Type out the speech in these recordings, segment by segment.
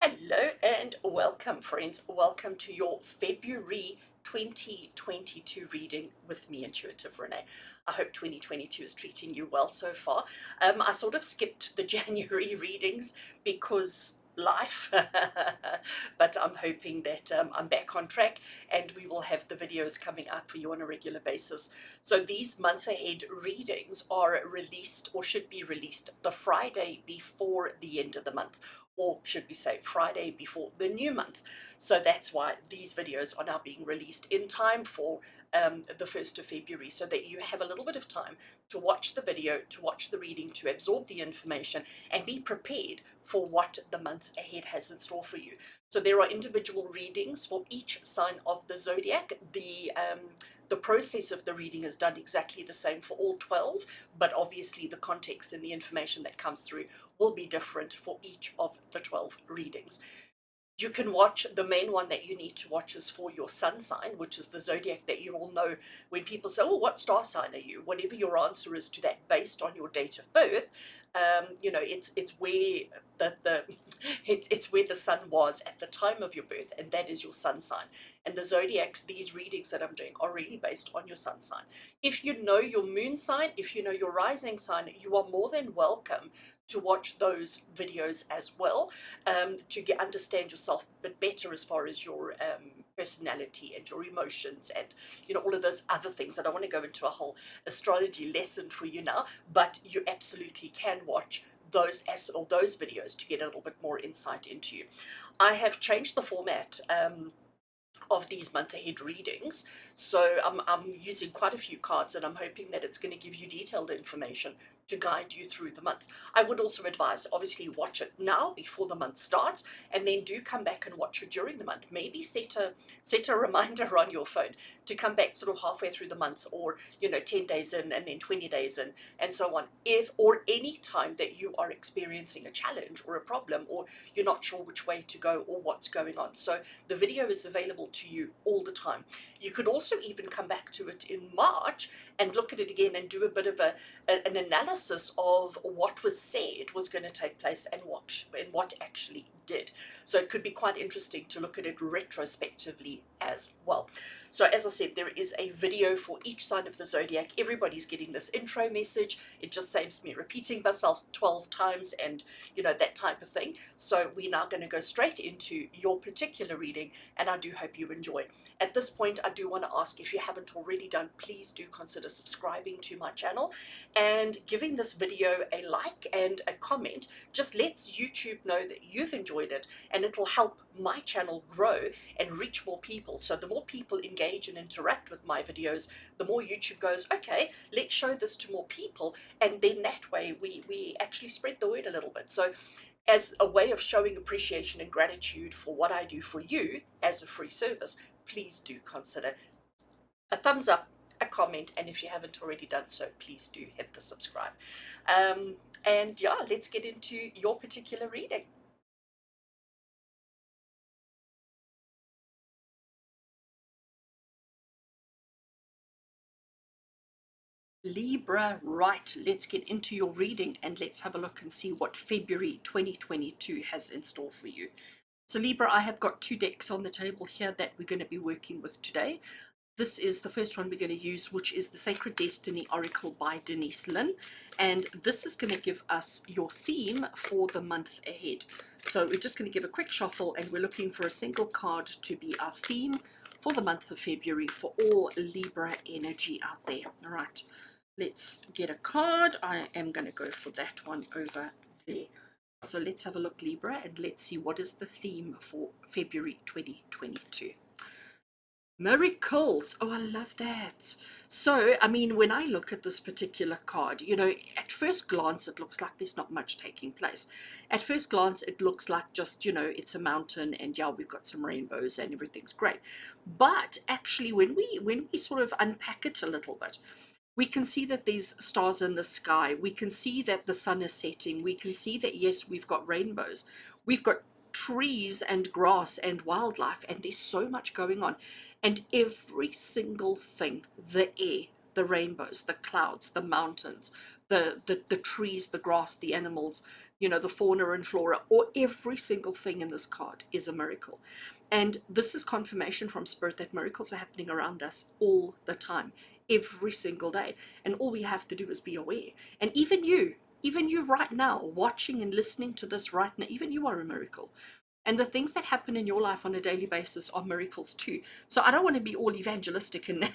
Hello and welcome, friends. Welcome to your February 2022 reading with me, Intuitive Rene. I hope 2022 is treating you well so far. I sort of skipped the January readings because life, but I'm hoping that I'm back on track and we will have the videos coming up for you on a regular basis. So these month ahead readings are released, or should be released, the Friday before the end of the month, or should we say Friday before the new month. So that's why these videos are now being released in time for the 1st of February, so that you have a little bit of time to watch the video, to watch the reading, to absorb the information, and be prepared for what the month ahead has in store for you. So there are individual readings for each sign of the zodiac. The process of the reading is done exactly the same for all 12, but obviously the context and the information that comes through will be different for each of the 12 readings. You can watch, the main one that you need to watch is for your sun sign, which is the zodiac that you all know. When people say, oh, what star sign are you? Whatever your answer is to that based on your date of birth, it's where it's where the sun was at the time of your birth, and that is your sun sign. And the zodiacs, these readings that I'm doing, are really based on your sun sign. If you know your moon sign, if you know your rising sign, you are more than welcome to watch those videos as well, to understand yourself a bit better as far as your personality and your emotions and all of those other things. I don't want to go into a whole astrology lesson for you now, but you absolutely can watch those videos to get a little bit more insight into you. I have changed the format of these month ahead readings. So I'm using quite a few cards, and I'm hoping that it's going to give you detailed information to guide you through the month. I would also advise, obviously, watch it now before the month starts, and then do come back and watch it during the month. Maybe set a reminder on your phone to come back sort of halfway through the month, or 10 days in and then 20 days in, and so on. If or any time that you are experiencing a challenge or a problem, or you're not sure which way to go or what's going on. So the video is available to you all the time. You could also even come back to it in March and look at it again and do a bit of an analysis of what was said was going to take place and what actually did. So it could be quite interesting to look at it retrospectively as well. So as I said, there is a video for each sign of the zodiac. Everybody's getting this intro message. It just saves me repeating myself 12 times and that type of thing. So we're now going to go straight into your particular reading, and I do hope you enjoy. At this point, I do want to ask, if you haven't already done, please do consider subscribing to my channel and giving this video a like and a comment. Just lets YouTube know that you've enjoyed it, and it'll help my channel grow and reach more people. So the more people engage and interact with my videos, the more YouTube goes, okay, let's show this to more people, and then that way we actually spread the word a little bit. So as a way of showing appreciation and gratitude for what I do for you as a free service, please do consider a thumbs up, a comment, and if you haven't already done so, please do hit the subscribe. And yeah, let's get into your particular reading. Libra, right, let's get into your reading and let's have a look and see what February 2022 has in store for you. So Libra, I have got two decks on the table here that we're going to be working with today. This is the first one we're going to use, which is the Sacred Destiny Oracle by Denise Lynn. And this is going to give us your theme for the month ahead. So we're just going to give a quick shuffle, and we're looking for a single card to be our theme for the month of February for all Libra energy out there. All right, let's get a card. I am going to go for that one over there. So let's have a look, Libra, and let's see what is the theme for February 2022. Miracles. Oh, I love that. So, I mean, when I look at this particular card, at first glance, it looks like there's not much taking place. At first glance, it looks like just, it's a mountain, and yeah, we've got some rainbows and everything's great. But actually, when we sort of unpack it a little bit, we can see that there's stars in the sky. We can see that the sun is setting. We can see that, yes, we've got rainbows. We've got trees and grass and wildlife, and there's so much going on. And every single thing, the air, the rainbows, the clouds, the mountains, the trees, the grass, the animals, you know, the fauna and flora, or every single thing in this card is a miracle. And this is confirmation from Spirit that miracles are happening around us all the time, every single day. And all we have to do is be aware. And even you right now, watching and listening to this right now, even you are a miracle. And the things that happen in your life on a daily basis are miracles too. So I don't want to be all evangelistic and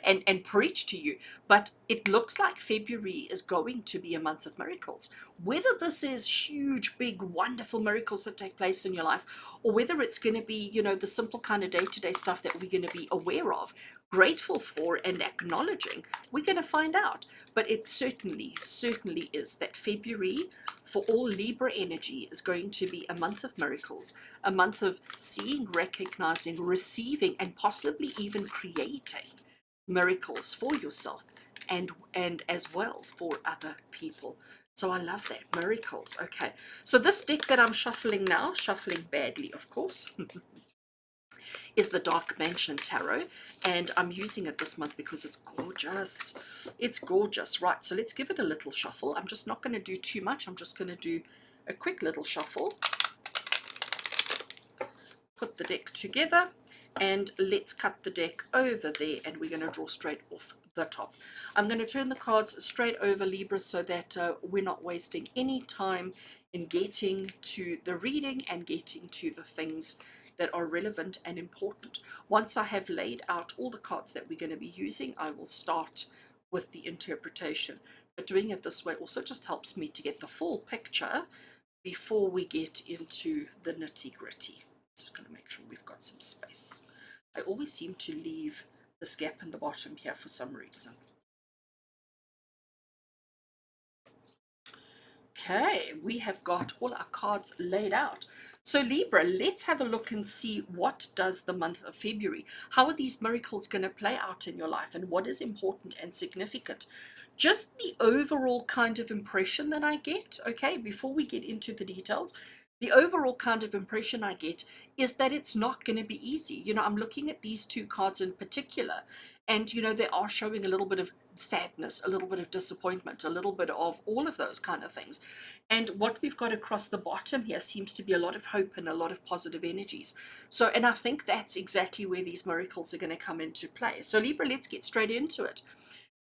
and preach to you, but it looks like February is going to be a month of miracles. Whether this is huge, big, wonderful miracles that take place in your life, or whether it's going to be, you know, the simple kind of day-to-day stuff that we're going to be aware of, grateful for, and acknowledging, we're going to find out. But it certainly is that February for all Libra energy is going to be a month of miracles, a month of seeing, recognizing, receiving, and possibly even creating miracles for yourself and as well for other people. So I love that. Miracles. Okay. So this deck that I'm shuffling now, shuffling badly, of course, is the Dark Mansion Tarot, and I'm using it this month because it's gorgeous. It's gorgeous. Right, so let's give it a little shuffle. I'm just not going to do too much. I'm just going to do a quick little shuffle. Put the deck together, and let's cut the deck over there, and we're going to draw straight off the top. I'm going to turn the cards straight over, Libra, so that we're not wasting any time in getting to the reading and getting to the things that are relevant and important. Once I have laid out all the cards that we're going to be using, I will start with the interpretation. But doing it this way also just helps me to get the full picture before we get into the nitty-gritty. Just going to make sure we've got some space. I always seem to leave this gap in the bottom here for some reason. Okay, we have got all our cards laid out. So Libra, let's have a look and see what does the month of February. How are these miracles going to play out in your life, and what is important and significant? Just the overall kind of impression that I get, okay, before we get into the details, the overall kind of impression I get is that it's not going to be easy. You know, I'm looking at these two cards in particular, and, you know, they are showing a little bit of sadness, a little bit of disappointment, a little bit of all of those kind of things. And what we've got across the bottom here seems to be a lot of hope and a lot of positive energies. So, and I think that's exactly where these miracles are going to come into play. So Libra, let's get straight into it.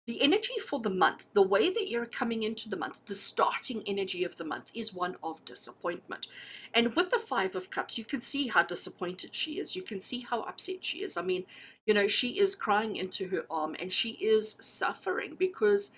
The energy for the month, the way that you're coming into the month, the starting energy of the month is one of disappointment. And with the Five of Cups, you can see how disappointed she is. You can see how upset she is. I mean, you know, she is crying into her arm and she is suffering because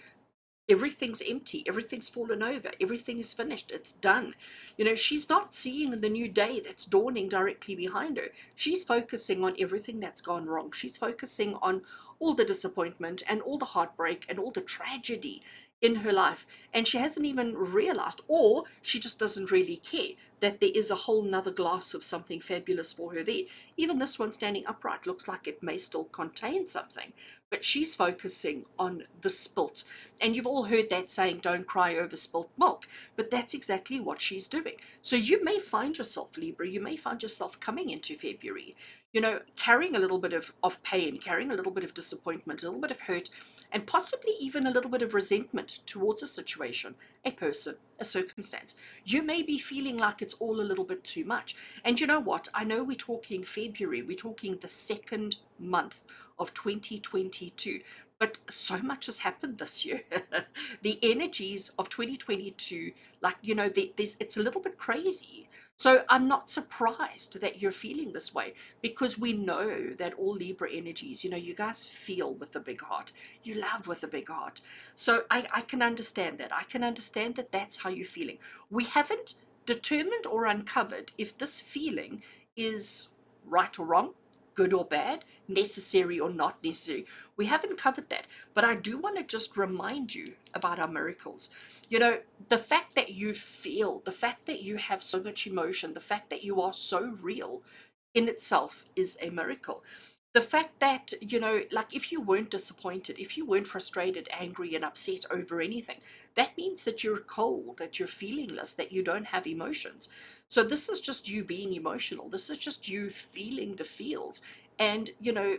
everything's empty, everything's fallen over, everything is finished, it's done. You know, she's not seeing the new day that's dawning directly behind her. She's focusing on everything that's gone wrong. She's focusing on all the disappointment and all the heartbreak and all the tragedy in her life, and she hasn't even realized, or she just doesn't really care, that there is a whole nother glass of something fabulous for her there. Even this one standing upright looks like it may still contain something, but she's focusing on the spilt. And you've all heard that saying, don't cry over spilt milk, but that's exactly what she's doing. So you may find yourself, Libra, you may find yourself coming into February, you know, carrying a little bit of pain, carrying a little bit of disappointment, a little bit of hurt, and possibly even a little bit of resentment towards a situation, a person, a circumstance. You may be feeling like it's all a little bit too much. And you know what? I know we're talking February, we're talking the second month of 2022. But so much has happened this year. The energies of 2022, like, you know, it's a little bit crazy. So I'm not surprised that you're feeling this way, because we know that all Libra energies, you know, you guys feel with a big heart. You love with a big heart. So I can understand that. I can understand that that's how you're feeling. We haven't determined or uncovered if this feeling is right or wrong, good or bad, necessary or not necessary. We haven't covered that, but I do want to just remind you about our miracles. You know, the fact that you feel, the fact that you have so much emotion, the fact that you are so real in itself is a miracle. The fact that, you know, like, if you weren't disappointed, if you weren't frustrated, angry, and upset over anything, that means that you're cold, that you're feelingless, that you don't have emotions. So this is just you being emotional. This is just you feeling the feels. And, you know,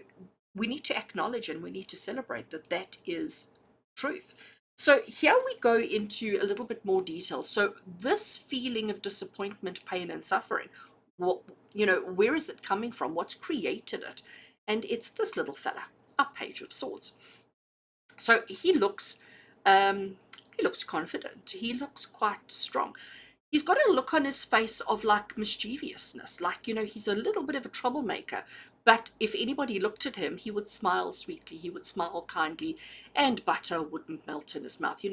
we need to acknowledge and we need to celebrate that that is truth. So here we go into a little bit more detail. So this feeling of disappointment, pain, and suffering, what, where is it coming from? What's created it? And it's this little fella, a Page of Swords. So he looks confident. He looks quite strong. He's got a look on his face of like mischievousness, like, he's a little bit of a troublemaker. But if anybody looked at him, he would smile sweetly, he would smile kindly, and butter wouldn't melt in his mouth.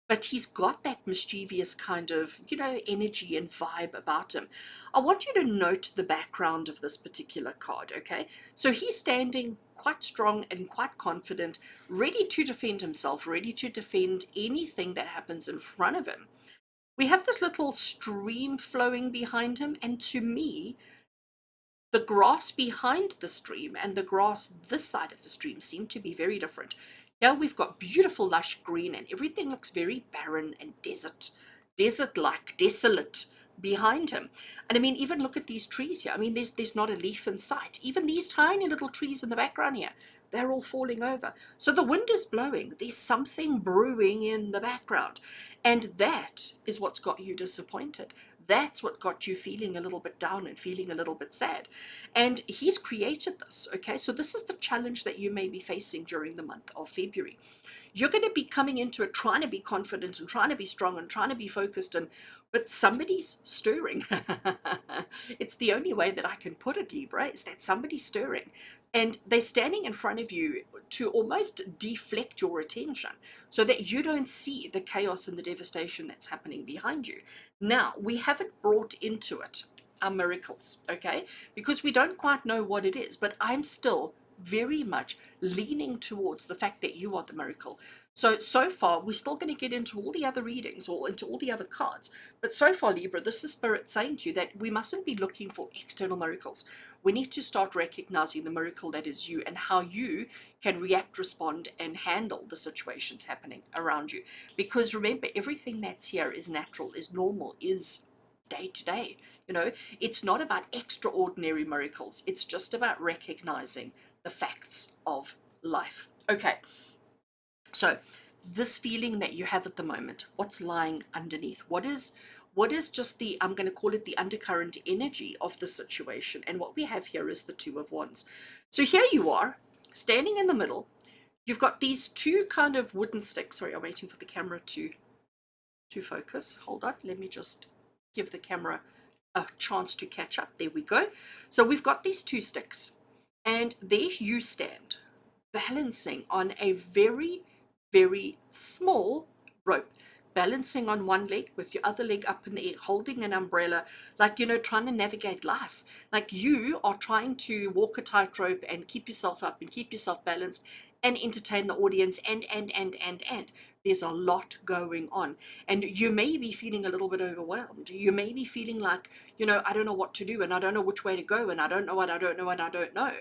But he's got that mischievous kind of, energy and vibe about him. I want you to note the background of this particular card, okay? So he's standing quite strong and quite confident, ready to defend himself, ready to defend anything that happens in front of him. We have this little stream flowing behind him, and to me, the grass behind the stream and the grass this side of the stream seem to be very different. Here we've got beautiful lush green, and everything looks very barren and desert-like, desolate behind him. And I mean, even look at these trees here. I mean, there's not a leaf in sight. Even these tiny little trees in the background here, they're all falling over. So the wind is blowing. There's something brewing in the background. And that is what's got you disappointed. That's what got you feeling a little bit down and feeling a little bit sad. And he's created this, okay? So this is the challenge that you may be facing during the month of February. You're going to be coming into it trying to be confident and trying to be strong and trying to be focused, but somebody's stirring. It's the only way that I can put it, Libra, is that somebody's stirring. And they're standing in front of you to almost deflect your attention so that you don't see the chaos and the devastation that's happening behind you. Now, we haven't brought into it our miracles, okay? Because we don't quite know what it is, but I'm still very much leaning towards the fact that you are the miracle. So far, we're still going to get into all the other readings or into all the other cards. But so far, Libra, this is Spirit saying to you that we mustn't be looking for external miracles. We need to start recognizing the miracle that is you and how you can react, respond, and handle the situations happening around you. Because remember, everything that's here is natural, is normal, is day to day. It's not about extraordinary miracles. It's just about recognizing the facts of life. Okay, so this feeling that you have at the moment, what's lying underneath? What is just the, I'm going to call it the undercurrent energy of the situation? And what we have here is the Two of Wands. So here you are, standing in the middle. You've got these two kind of wooden sticks. Sorry, I'm waiting for the camera to focus. Hold on, let me just give the camera a chance to catch up. There we go. So we've got these two sticks, and there you stand, balancing on a very, very small rope, balancing on one leg with your other leg up in the air, holding an umbrella, like, trying to navigate life. Like you are trying to walk a tightrope and keep yourself up and keep yourself balanced and entertain the audience and there's a lot going on, and you may be feeling a little bit overwhelmed. You may be feeling like, I don't know what to do, and I don't know which way to go, and I don't know what I don't know, and I don't know.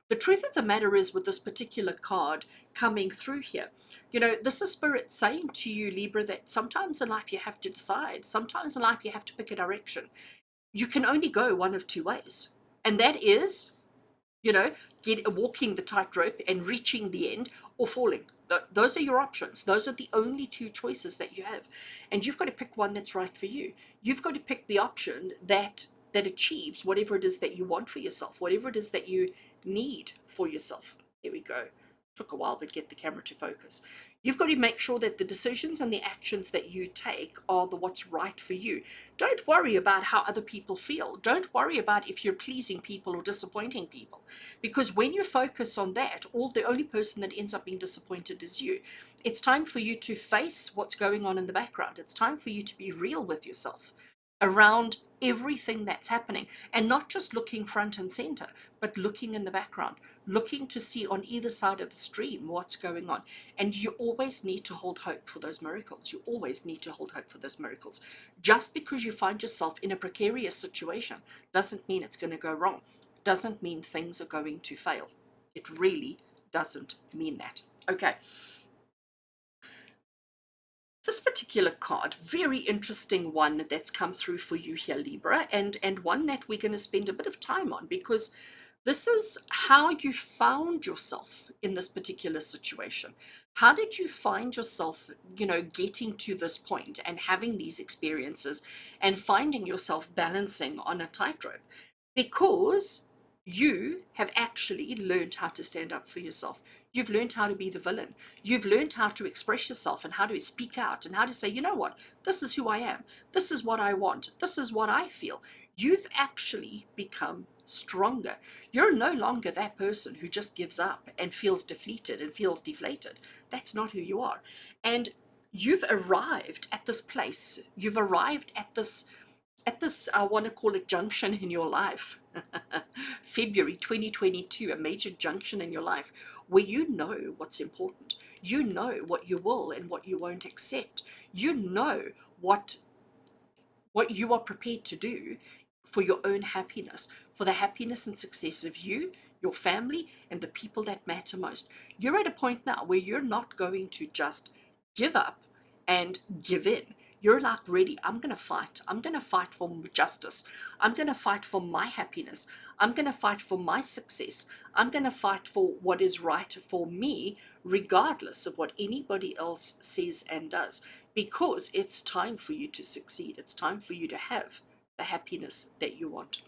The truth of the matter is, with this particular card coming through here, this is Spirit saying to you, Libra, that sometimes in life you have to decide. Sometimes in life you have to pick a direction. You can only go one of two ways, and that is, walking the tightrope and reaching the end, or falling. Those are your options. Those are the only two choices that you have, and you've got to pick one that's right for you. You've got to pick the option that achieves whatever it is that you want for yourself, whatever it is that you need for yourself. There we go. Took a while to get the camera to focus. You've got to make sure that the decisions and the actions that you take are what's right for you. Don't worry about how other people feel. Don't worry about if you're pleasing people or disappointing people, because when you focus on that, the only person that ends up being disappointed is you. It's time for you to face what's going on in the background. It's time for you to be real with yourself around everything that's happening, and not just looking front and center, but looking in the background, looking to see on either side of the stream what's going on. And you always need to hold hope for those miracles. You always need to hold hope for those miracles. Just because you find yourself in a precarious situation doesn't mean it's going to go wrong, doesn't mean things are going to fail. It really doesn't mean that. Okay. This particular card, very interesting one that's come through for you here, Libra, and one that we're going to spend a bit of time on, because This is how you found yourself in this particular situation. How did you find yourself, getting to this point and having these experiences and finding yourself balancing on a tightrope? Because you have actually learned how to stand up for yourself. You've learned how to be the villain. You've learned how to express yourself and how to speak out and how to say, you know what, this is who I am. This is what I want. This is what I feel. You've actually become stronger. You're no longer that person who just gives up and feels defeated and feels deflated. That's not who you are. And you've arrived at this place. You've arrived at this, I want to call it junction in your life. February 2022, a major junction in your life where you know what's important. You know what you will and what you won't accept. You know what you are prepared to do for your own happiness, for the happiness and success of you, your family, and the people that matter most. You're at a point now where you're not going to just give up and give in. You're like, ready, I'm going to fight. I'm going to fight for justice. I'm going to fight for my happiness. I'm going to fight for my success. I'm going to fight for what is right for me, regardless of what anybody else says and does, because it's time for you to succeed. It's time for you to have the happiness that you want.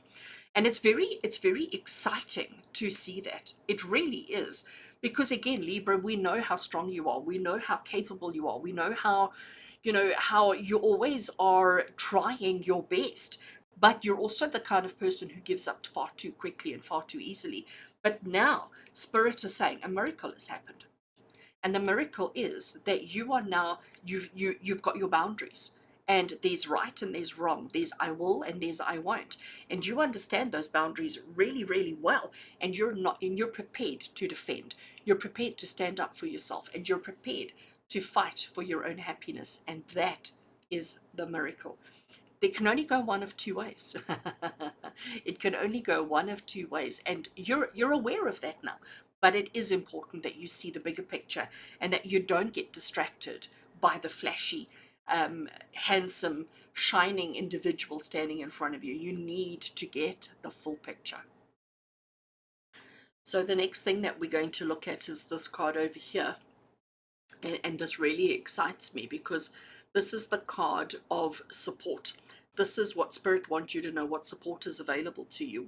And it's very exciting to see that. It really is. Because again, Libra, we know how strong you are. We know how capable you are. We know how you always are trying your best. But you're also the kind of person who gives up far too quickly and far too easily. But now, Spirit is saying a miracle has happened. And the miracle is that you are now, you've got your boundaries. And there's right and there's wrong. There's I will and there's I won't. And you understand those boundaries really, really well. And you're prepared to defend. You're prepared to stand up for yourself. And you're prepared to fight for your own happiness. And that is the miracle. They can only go one of two ways. It can only go one of two ways, and you're aware of that now. But it is important that you see the bigger picture and that you don't get distracted by the flashy, handsome, shining individual standing in front of you. You need to get the full picture. So the next thing that we're going to look at is this card over here. And this really excites me because this is the card of support. This is what Spirit wants you to know, what support is available to you.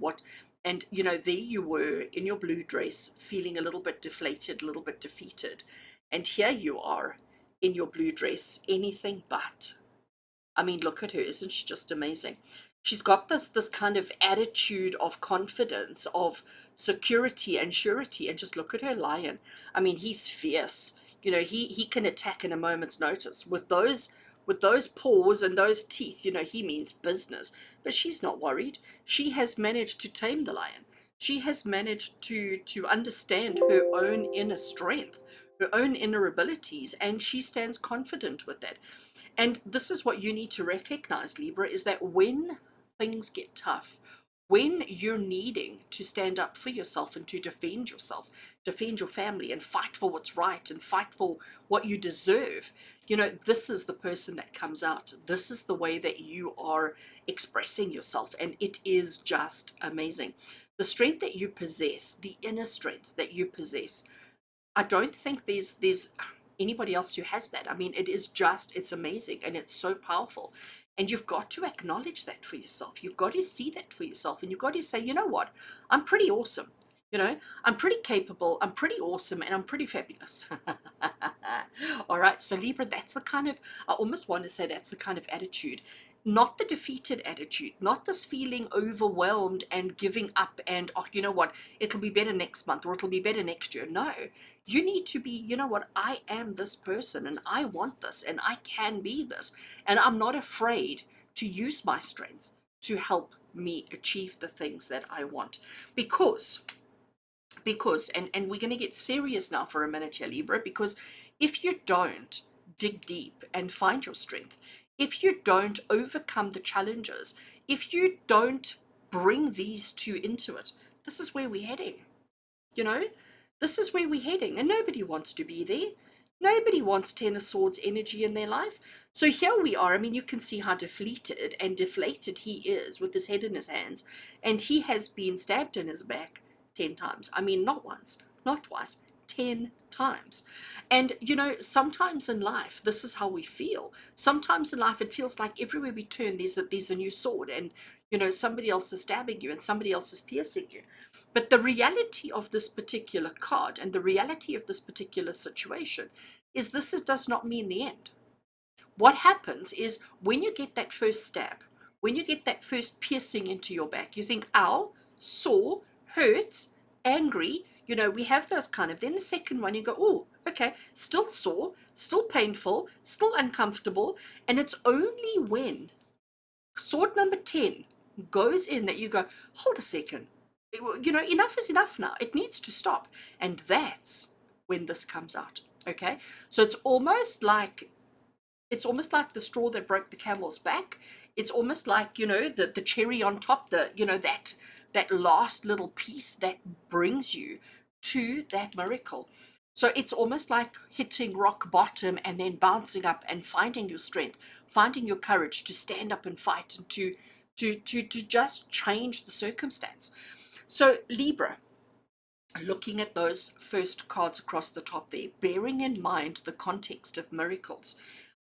And there you were in your blue dress, feeling a little bit deflated, a little bit defeated. And here you are in your blue dress, anything but. I mean, look at her. Isn't she just amazing? She's got this kind of attitude of confidence, of security and surety. And just look at her lion. I mean, he's fierce. He can attack in a moment's notice. With those paws and those teeth, he means business. But she's not worried. She has managed to tame the lion. She has managed to understand her own inner strength, her own inner abilities, and she stands confident with that. And this is what you need to recognize, Libra, is that when things get tough, when you're needing to stand up for yourself and to defend yourself, defend your family, and fight for what's right and fight for what you deserve, this is the person that comes out. This is the way that you are expressing yourself. And it is just amazing. The strength that you possess, the inner strength that you possess, I don't think there's anybody else who has that. I mean, it's amazing and it's so powerful. And you've got to acknowledge that for yourself. You've got to see that for yourself. And you've got to say, you know what? I'm pretty awesome. I'm pretty capable, I'm pretty awesome, and I'm pretty fabulous. All right, so Libra, I almost want to say that's the kind of attitude, not the defeated attitude, not this feeling overwhelmed and giving up and, oh, you know what, it'll be better next month or it'll be better next year. No, you need to be, you know what, I am this person and I want this and I can be this. And I'm not afraid to use my strength to help me achieve the things that I want. Because and we're going to get serious now for a minute here, Libra, because if you don't dig deep and find your strength, if you don't overcome the challenges, if you don't bring these two into it, this is where we're heading. you know this is where we're heading, and nobody wants to be there. Nobody wants Ten of Swords energy in their life. So here we are. I mean, you can see how deflated and deflated he is with his head in his hands, and he has been stabbed in his back 10 times. I mean, not once, not twice, 10 times. And, you know, sometimes in life, this is how we feel. Sometimes in life, it feels like everywhere we turn, there's a new sword, and, you know, somebody else is stabbing you and somebody else is piercing you. But the reality of this particular card and the reality of this particular situation is does not mean the end. What happens is when you get that first stab, when you get that first piercing into your back, you think, ow, sore, hurts, angry. You know, we have those kind of. Then the second one, you go, oh, okay, still sore, still painful, still uncomfortable. And it's only when sword number 10 goes in that you go, hold a second. You know, enough is enough now. It needs to stop. And that's when this comes out. Okay. So it's almost like the straw that broke the camel's back. It's almost like, you know, the cherry on top, you know, that last little piece that brings you to that miracle. So it's almost like hitting rock bottom and then bouncing up and finding your strength, finding your courage to stand up and fight and to just change the circumstance. So Libra, looking at those first cards across the top there, bearing in mind the context of miracles,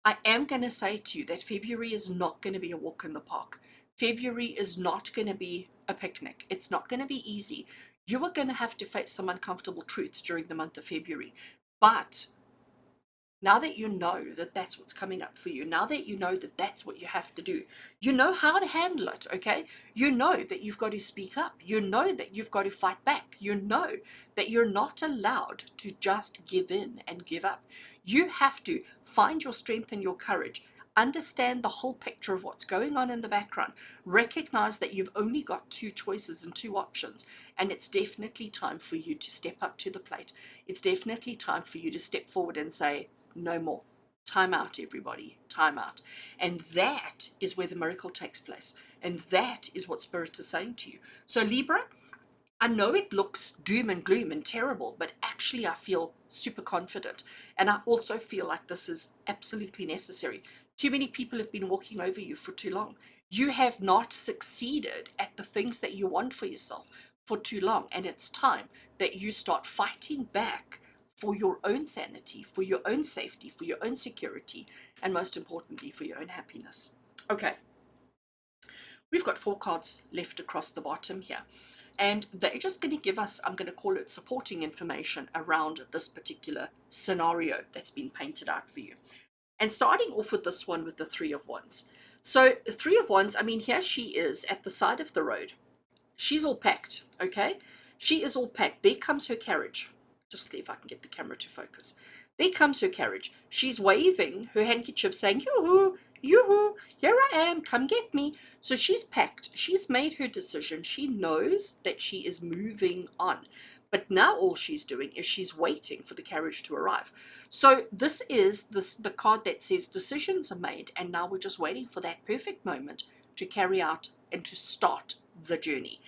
I am going to say to you that February is not going to be a walk in the park. February is not going to be a picnic. It's not going to be easy. You are going to have to face some uncomfortable truths during the month of February. But now that you know that that's what's coming up for you, now that you know that that's what you have to do, you know how to handle it, okay? You know that you've got to speak up. You know that you've got to fight back. You know that you're not allowed to just give in and give up. You have to find your strength and your courage, understand the whole picture of what's going on in the background, recognize that you've only got two choices and two options, and it's definitely time for you to step up to the plate. It's definitely time for you to step forward and say, no more. Time out, everybody. Time out. And that is where the miracle takes place. And that is what Spirit is saying to you. So, Libra, I know it looks doom and gloom and terrible, but actually I feel super confident. And I also feel like this is absolutely necessary. Too many people have been walking over you for too long. You have not succeeded at the things that you want for yourself for too long. And it's time that you start fighting back for your own sanity, for your own safety, for your own security, and most importantly, for your own happiness. Okay, we've got 4 cards left across the bottom here. And they're just going to give us, I'm going to call it supporting information around this particular scenario that's been painted out for you. And starting off with this one with the 3 of Wands. So 3 of Wands, I mean, here she is at the side of the road. She's all packed, okay? She is all packed. There comes her carriage. Just see if I can get the camera to focus. There comes her carriage. She's waving her handkerchief saying, yoo-hoo, yoo-hoo, here I am, come get me. So she's packed. She's made her decision. She knows that she is moving on. But now all she's doing is she's waiting for the carriage to arrive. So this is the card that says decisions are made, and now we're just waiting for that perfect moment to carry out and to start the journey.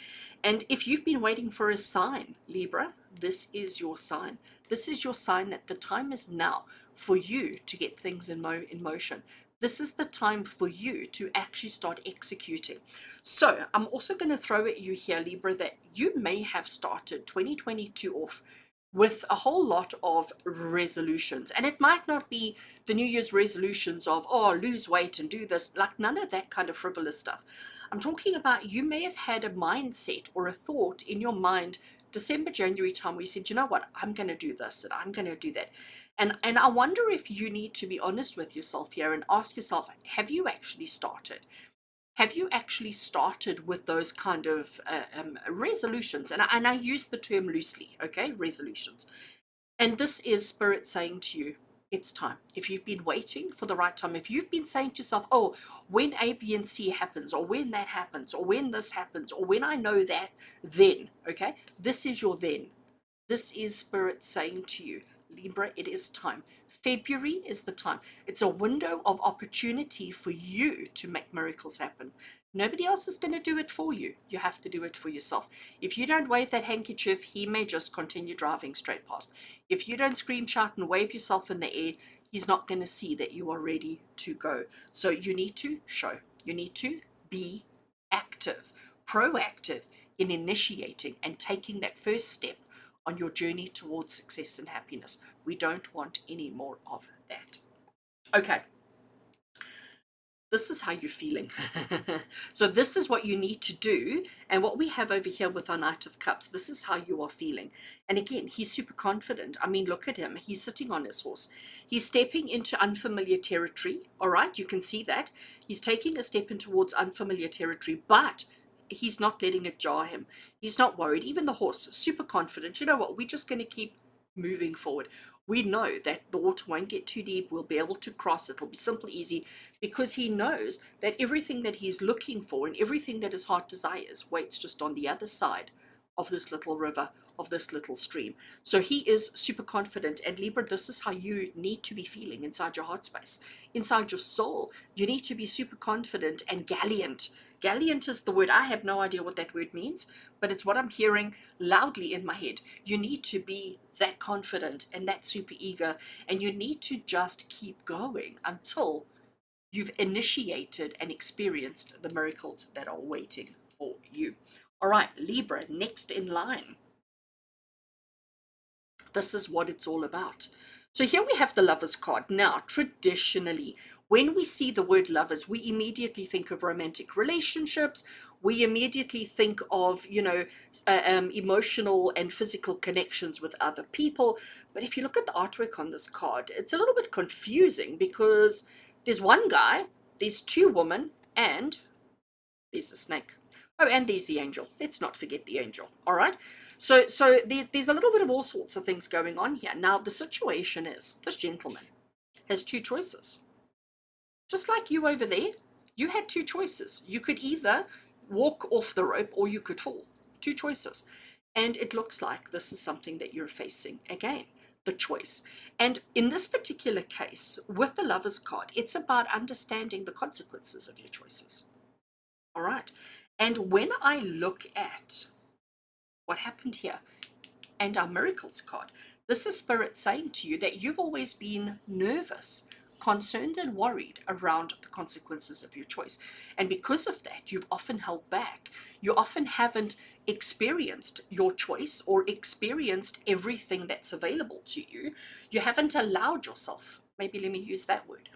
And if you've been waiting for a sign, Libra, this is your sign. This is your sign that the time is now for you to get things in motion. This is the time for you to actually start executing. So I'm also going to throw at you here, Libra, that you may have started 2022 off with a whole lot of resolutions. And it might not be the New Year's resolutions of, oh, lose weight and do this, like none of that kind of frivolous stuff. I'm talking about you may have had a mindset or a thought in your mind December, January time where you said, you know what, I'm going to do this and I'm going to do that. And I wonder if you need to be honest with yourself here and ask yourself, have you actually started? Have you actually started with those kind of resolutions? And I use the term loosely, okay, resolutions. And this is Spirit saying to you, it's time. If you've been waiting for the right time, if you've been saying to yourself, oh, when A, B, and C happens, or when that happens, or when this happens, or when I know that, then, okay, this is your then. This is Spirit saying to you, Libra, it is time. February is the time. It's a window of opportunity for you to make miracles happen. Nobody else is going to do it for you. You have to do it for yourself. If you don't wave that handkerchief, he may just continue driving straight past. If you don't scream, shout, and wave yourself in the air, he's not going to see that you are ready to go. So you need to show. You need to be active, proactive. in initiating and taking that first step on your journey towards success and happiness. We don't want any more of that. Okay, this is how you're feeling. So this is what you need to do. And what we have over here with our Knight of Cups, this is how you are feeling. And again, he's super confident. I mean, look at him. He's sitting on his horse. He's stepping into unfamiliar territory. All right, you can see that. He's taking a step in towards unfamiliar territory, but he's not letting it jar him. He's not worried. Even the horse, super confident. You know what? We're just going to keep moving forward. We know that the water won't get too deep. We'll be able to cross it. It'll be simple, easy, because he knows that everything that he's looking for and everything that his heart desires waits just on the other side of this little river, of this little stream. So he is super confident. And Libra, this is how you need to be feeling inside your heart space, inside your soul. You need to be super confident and gallant. Gallant is the word. I have no idea what that word means, but it's what I'm hearing loudly in my head. You need to be that confident and that super eager, and you need to just keep going until you've initiated and experienced the miracles that are waiting for you. All right, Libra, next in line. This is what it's all about. So here we have the Lovers card. Now, traditionally, when we see the word lovers, we immediately think of romantic relationships. We immediately think of, emotional and physical connections with other people. But if you look at the artwork on this card, it's a little bit confusing because there's one guy, there's two women, and there's a snake. Oh, and there's the angel. Let's not forget the angel. All right. So there's a little bit of all sorts of things going on here. Now, the situation is this gentleman has two choices. Just like you over there, you had two choices. You could either walk off the rope or you could fall. Two choices. And it looks like this is something that you're facing again, the choice. And in this particular case, with the Lovers card, it's about understanding the consequences of your choices. All right. And when I look at what happened here and our miracles card, this is Spirit saying to you that you've always been nervous, concerned, and worried around the consequences of your choice. And because of that, you've often held back. You often haven't experienced your choice or experienced everything that's available to you. You haven't allowed yourself, maybe let me use that word.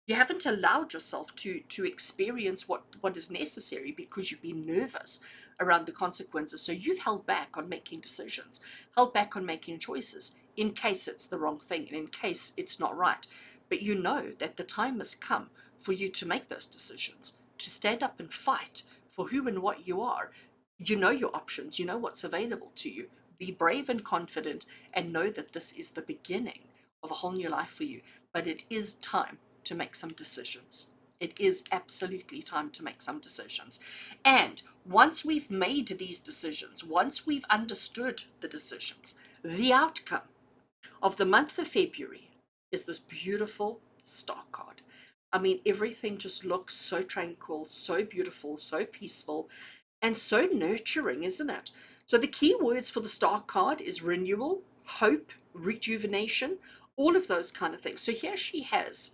You haven't allowed yourself to experience what is necessary because you've been nervous around the consequences. So you've held back on making decisions, held back on making choices in case it's the wrong thing and in case it's not right. But you know that the time has come for you to make those decisions, to stand up and fight for who and what you are. You know your options, you know what's available to you. Be brave and confident and know that this is the beginning of a whole new life for you. But it is time to make some decisions. It is absolutely time to make some decisions. And once we've made these decisions, once we've understood the decisions, the outcome of the month of February is this beautiful star card. I mean, everything just looks so tranquil, so beautiful, so peaceful, and so nurturing, isn't it? So the key words for the star card is renewal, hope, rejuvenation, all of those kind of things. So here she has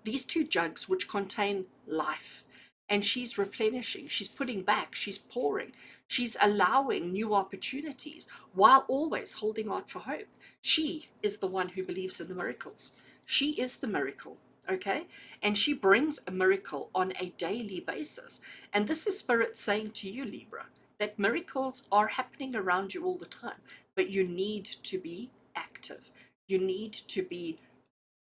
these two jugs which contain life, and she's replenishing, she's putting back, she's pouring, she's allowing new opportunities while always holding out for hope. She is the one who believes in the miracles. She is the miracle. Okay, and she brings a miracle on a daily basis. And this is Spirit saying to you, Libra, that miracles are happening around you all the time, but you need to be active. You need to be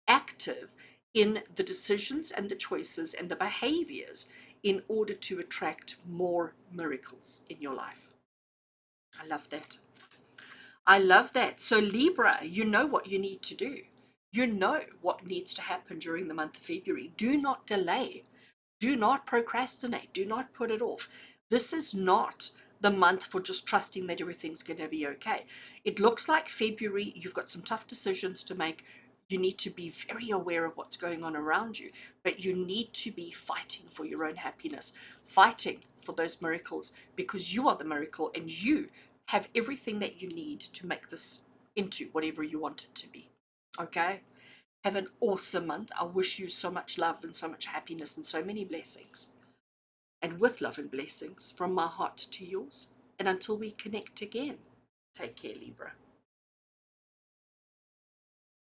active in the decisions and the choices and the behaviors in order to attract more miracles in your life. I love that. I love that. So Libra, you know what you need to do. You know what needs to happen during the month of February. Do not delay. Do not procrastinate. Do not put it off. This is not the month for just trusting that everything's going to be okay. It looks like February, you've got some tough decisions to make. You need to be very aware of what's going on around you, but you need to be fighting for your own happiness, fighting for those miracles, because you are the miracle and you have everything that you need to make this into whatever you want it to be. Okay? Have an awesome month. I wish you so much love and so much happiness and so many blessings. And with love and blessings from my heart to yours, And until we connect again, take care, Libra.